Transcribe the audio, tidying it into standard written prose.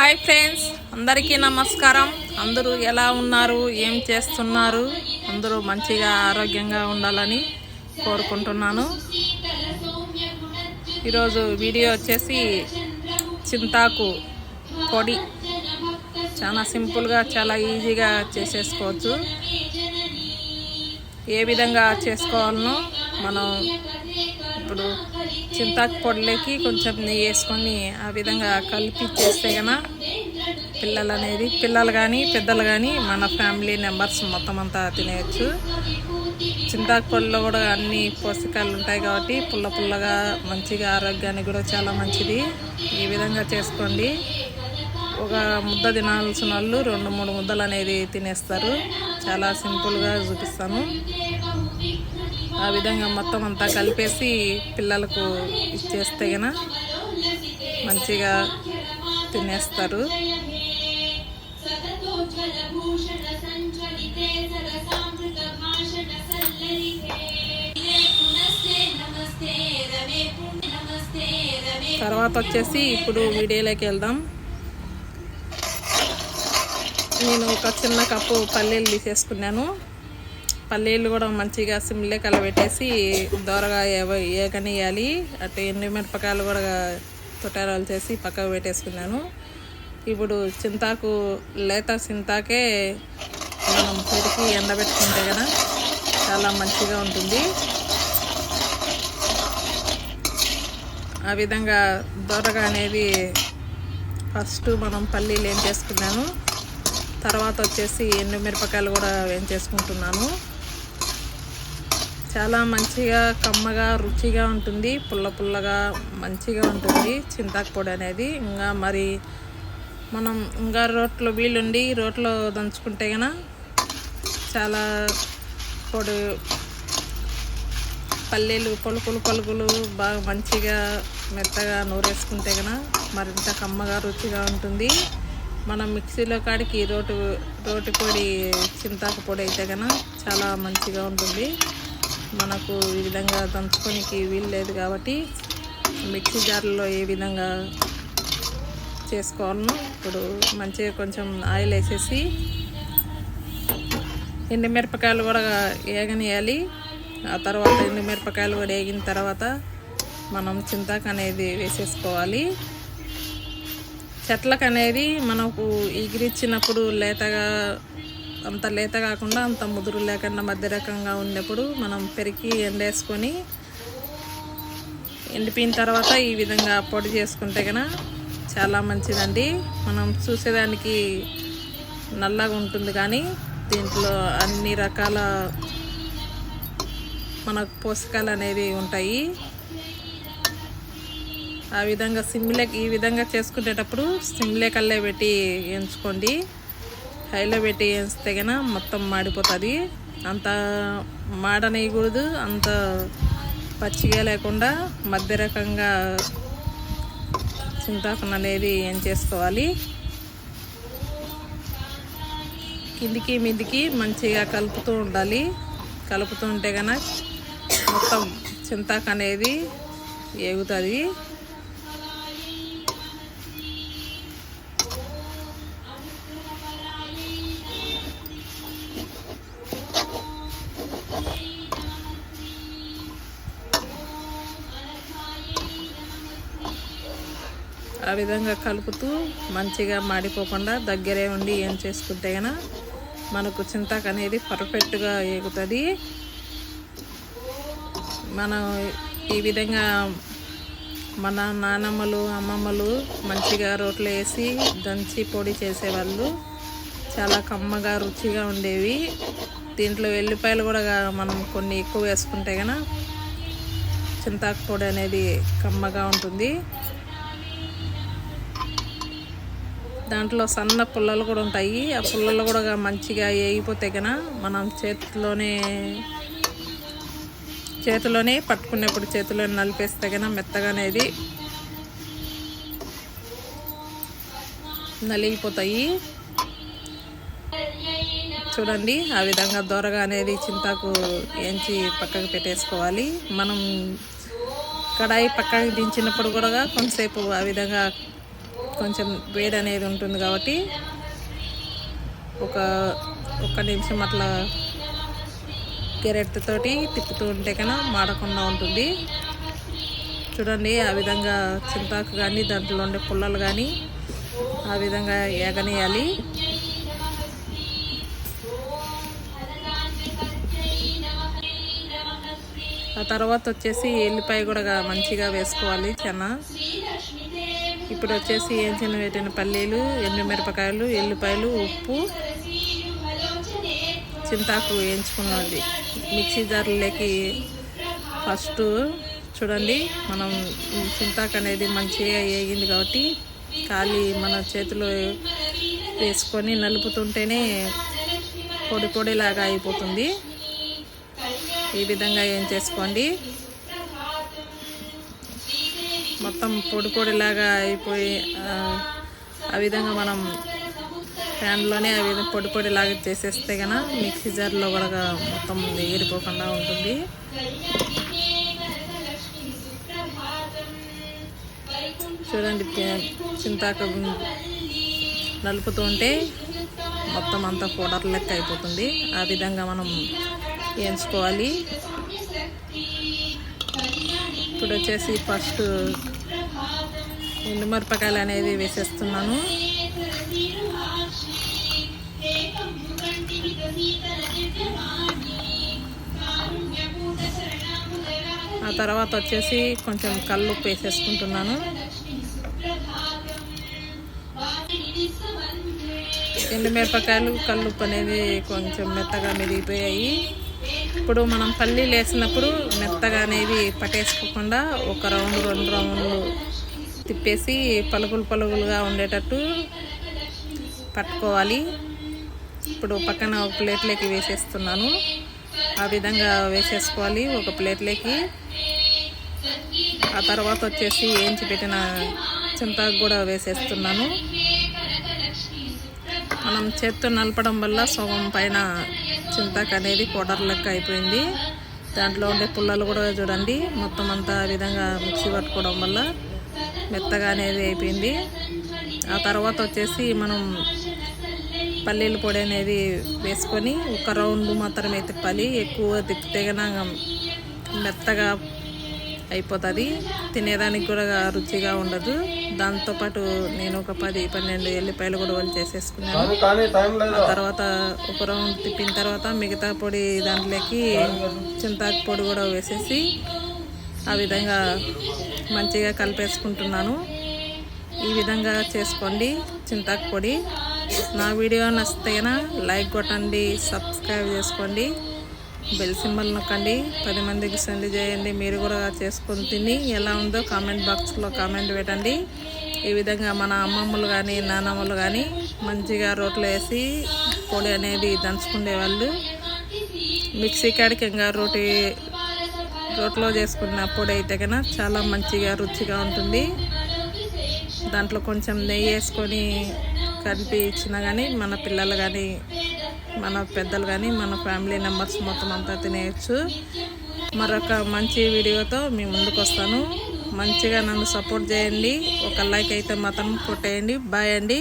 Hi friends, అందరికీ నమస్కారం. అందరూ ఎలా ఉన్నారు, ఏం చేస్తున్నారు? అందరూ మంచిగా ఆరోగ్యంగా ఉండాలని కోరుకుంటున్నాను. ఈరోజు వీడియో వచ్చేసి చింతాకు పొడి చాలా సింపుల్గా, చాలా ఈజీగా చేసేసుకోవచ్చు. ఏ విధంగా చేసుకోవాలనో మనం ఇప్పుడు చింతాకు పొడిలోకి కొంచెం నెయ్యి వేసుకొని ఆ విధంగా కలిపి చేస్తే కన్నా పిల్లలు కానీ పెద్దలు కానీ మన ఫ్యామిలీ మెంబర్స్ మొత్తం అంతా తినేయచ్చు. చింతాకు పొడిలో కూడా అన్ని పోషకాలు ఉంటాయి కాబట్టి పుల్లగా మంచిగా, ఆరోగ్యానికి కూడా చాలా మంచిది. ఈ విధంగా చేసుకోండి. ఒక ముద్ద తినాల్సిన వాళ్ళు 2-3 ముద్దలు అనేది తినేస్తారు. చాలా సింపుల్గా చూపిస్తాను. ఆ విధంగా మొత్తం అంతా కలిపేసి పిల్లలకు ఇచ్చేస్తే గన మంచిగా తినేస్తారు. తర్వాత వచ్చేసి ఇప్పుడు వీడియోలోకి వెళ్దాం. నేను ఒక చిన్న కప్పు పల్లీలు తీసేసుకున్నాను. పల్లీలు కూడా మంచిగా సిమ్లే కలబెట్టేసి దోరగా ఏగనియాలి. అటు ఎండుమిరపకాయలు కూడా తొటారాలు చేసి పక్కకు పెట్టేసుకున్నాను. ఇప్పుడు చింతాకు లేత చింతాకే మనం పెరికి ఎండబెట్టుకుంటే కదా చాలా మంచిగా ఉంటుంది. ఆ విధంగా దోరగా అనేది ఫస్ట్ మనం పల్లీలు ఏం చేసుకున్నాను, తర్వాత వచ్చేసి ఎండుమిరపకాయలు కూడా వేయించేసుకుంటున్నాను. చాలా మంచిగా, కమ్మగా, రుచిగా ఉంటుంది. పుల్లగా మంచిగా ఉంటుంది చింతాకు పొడి అనేది. మరి మనం రోట్లో వీలుండి రోట్లో దంచుకుంటే కన్నా చాలా పొడి పల్లీలు పలుకులు బాగా మంచిగా మెత్తగా నూరేసుకుంటే కన్నా మరింత కమ్మగా, రుచిగా ఉంటుంది. మనం మిక్సీలో కాడికి రోటి పొడి చింతాకు పొడి అయితే కన్నా చాలా మంచిగా ఉంటుంది. మనకు ఈ విధంగా దంచుకోనికి వీలు లేదు కాబట్టి మిక్సీ జార్లో ఏ విధంగా చేసుకోవాలను ఇప్పుడు మంచిగా కొంచెం ఆయిల్ వేసేసి ఎండుమిరపకాయలు కూడా వేగనియాలి. ఆ తర్వాత ఎండుమిరపకాయలు కూడా వేగిన తర్వాత మనం చింతాకు అనేది వేసేసుకోవాలి. చెట్లకు అనేది మనకు ఎగిరిచ్చినప్పుడు అంత లేత కాకుండా అంత ముదురు లేకుండా మధ్య రకంగా ఉన్నప్పుడు మనం పెరికి ఎండేసుకొని ఎండిపోయిన తర్వాత ఈ విధంగా పొడి చేసుకుంటే కన్నా చాలా మంచిదండి. మనం చూసేదానికి నల్లగా ఉంటుంది కానీ దీంట్లో అన్ని రకాల మనకు పోషకాలు అనేది ఉంటాయి. ఆ విధంగా ఈ విధంగా చేసుకునేటప్పుడు సిమ్లే కల్లే పెట్టి ఎంచుకోండి. హైలో పెట్టి వేస్తే కన్నా మొత్తం మాడిపోతుంది. అంత మాడనేయకూడదు, అంత పచ్చిగా లేకుండా మధ్య రకంగా చింతాకును అనేది ఏం చేసుకోవాలి. కిందికి మీదికి మంచిగా కలుపుతూ ఉండాలి. కలుపుతూ ఉంటే కన్నా మొత్తం చింతాకు అనేది ఏగుతుంది. ఆ విధంగా కలుపుతూ మంచిగా మాడిపోకుండా దగ్గరే ఉండి ఏం చేసుకుంటే కన్నా మనకు చింతాకు అనేది పర్ఫెక్ట్గా ఏగుతుంది. మనం ఈ విధంగా మన నానమ్మలు, అమ్మమ్మలు మంచిగా రోట్లో వేసి దంచి పొడి చేసేవాళ్ళు. చాలా కమ్మగా, రుచిగా ఉండేవి. దీంట్లో వెల్లిపాయలు కూడా మనం కొన్ని ఎక్కువ వేసుకుంటే కన్నా చింతాకు పొడి అనేది కమ్మగా ఉంటుంది. దాంట్లో సన్న పుల్లలు కూడా ఉంటాయి. ఆ పుల్లలు కూడా మంచిగా వేగిపోతే కన్నా మనం చేతిలోనే పట్టుకునేప్పుడు చేతిలోనే నలిపేస్తే కన్నా మెత్తగా అనేది నలిగిపోతాయి. చూడండి, ఆ విధంగా దోరగా అనేది చింతాకు వేయించి పక్కకు పెట్టేసుకోవాలి. మనం కడాయి పక్కకి దించినప్పుడు కూడా కొంతసేపు ఆ విధంగా కొంచెం వేడి అనేది ఉంటుంది కాబట్టి ఒక్క నిమిషం అట్లా గెరెట్తోటి తిప్పుతూ ఉంటే కన్నా మాడకుండా ఉంటుంది. చూడండి, ఆ విధంగా చింతాకు కానీ దాంట్లో ఉండే పుల్లలు కానీ ఆ విధంగా ఏగనేయాలి. ఆ తర్వాత వచ్చేసి ఎల్లిపాయ కూడా మంచిగా వేసుకోవాలి చాలా. ఇప్పుడు వచ్చేసి ఏంచిన పెట్టిన పల్లీలు, ఎండుమిరపకాయలు, ఎల్లిపాయలు, ఉప్పు, చింతాకు వేయించుకున్నది మిక్సీ జార్లోకి ఫస్ట్ చూడండి. మనం చింతాకు అనేది మంచిగా వేగింది కాబట్టి ఖాళీ మన చేతిలో వేసుకొని నలుపుతుంటేనే పొడి పొడిలాగా అయిపోతుంది. ఈ విధంగా ఏం చేసుకోండి. మొత్తం పొడి పొడిలాగా అయిపోయి ఆ విధంగా మనం ప్యాన్లోనే ఆ విధంగా పొడి పొడిలాగా చేసేస్తే కనుక మిక్సీ జార్లో కూడా మొత్తం ఎగిరిపోకుండా ఉంటుంది. చూడండి, చింతాకు నలుపుతూ ఉంటే మొత్తం అంతా పౌడర్ లెక్క అయిపోతుంది. ఆ విధంగా మనం వేయించుకోవాలి. ఇప్పుడు వచ్చేసి ఫస్ట్ ఎండుమిరపకాయలు అనేది వేసేస్తున్నాను. ఆ తర్వాత వచ్చేసి కొంచెం కల్లుప్పు వేసేసుకుంటున్నాను. ఎండుమిరపకాయలు, కల్లుప్పు అనేది కొంచెం మెత్తగా మెరిగిపోయాయి. ఇప్పుడు మనం పల్లీలు వేసినప్పుడు మెత్తగా అనేది పట్టేసుకోకుండా ఒక రౌండ్ 2 రౌండ్లు తిప్పేసి పలుకులుగా ఉండేటట్టు పట్టుకోవాలి. ఇప్పుడు పక్కన ఒక ప్లేట్లోకి వేసేస్తున్నాను. ఆ విధంగా వేసేసుకోవాలి ఒక ప్లేట్లోకి. ఆ తర్వాత వచ్చేసి వేయించి పెట్టిన చింతాకు కూడా వేసేస్తున్నాను. మనం చేత్తో నలపడం వల్ల సగం పైన చింతాకు అనేది పౌడర్ లెక్క అయిపోయింది. దాంట్లో ఉండే పుల్లలు కూడా చూడండి, మొత్తం అంతా ఆ విధంగా మిక్సీ పట్టుకోవడం వల్ల మెత్తగా అనేది అయిపోయింది. ఆ తర్వాత వచ్చేసి మనం పల్లీల పొడి అనేది వేసుకొని ఒక రౌండ్ మాత్రమే తిప్పాలి. ఎక్కువ తిప్పితే కనుక మెత్తగా అయిపోతుంది, తినేదానికి కూడా రుచిగా ఉండదు. దాంతోపాటు నేను ఒక 10-12 ఎల్లిపాయలు కూడా వాళ్ళు చేసేసుకున్నాను. ఆ తర్వాత ఒక రౌండ్ తిప్పిన తర్వాత మిగతా పొడి దాంట్లోకి చింతాకు పొడి కూడా వేసేసి ఆ విధంగా మంచిగా కలిపేసుకుంటున్నాను. ఈ విధంగా చేసుకోండి చింతాకు పొడి. నా వీడియో నచ్చితే లైక్ కొట్టండి, సబ్స్క్రైబ్ చేసుకోండి, బెల్ సింబల్ నొక్కండి, 10 మందికి సెండ్ చేయండి. మీరు కూడా చేసుకొని తిని ఎలా ఉందో కామెంట్ బాక్స్లో కామెంట్ పెట్టండి. ఈ విధంగా మన అమ్మమ్మలు కానీ నాన్నమ్మలు కానీ మంచిగా రోట్లో వేసి పొడి అనేది దంచుకునేవాళ్ళు. మిక్సీ కాడికి ఇంకా రోట్లో చేసుకున్న పొడి అయితే కన్నా చాలా మంచిగా రుచిగా ఉంటుంది. దాంట్లో కొంచెం నెయ్యి వేసుకొని కలిపి ఇచ్చినా కానీ మన పిల్లలు కానీ మన పెద్దలు కానీ మన ఫ్యామిలీ మెంబర్స్ మొత్తం అంతా తినేయచ్చు. మరొక మంచి వీడియోతో మీ ముందుకు వస్తాను. మంచిగా నన్ను సపోర్ట్ చేయండి. ఒక లైక్ అయితే మాత్రం కొట్టేయండి. బాయ్ అండి.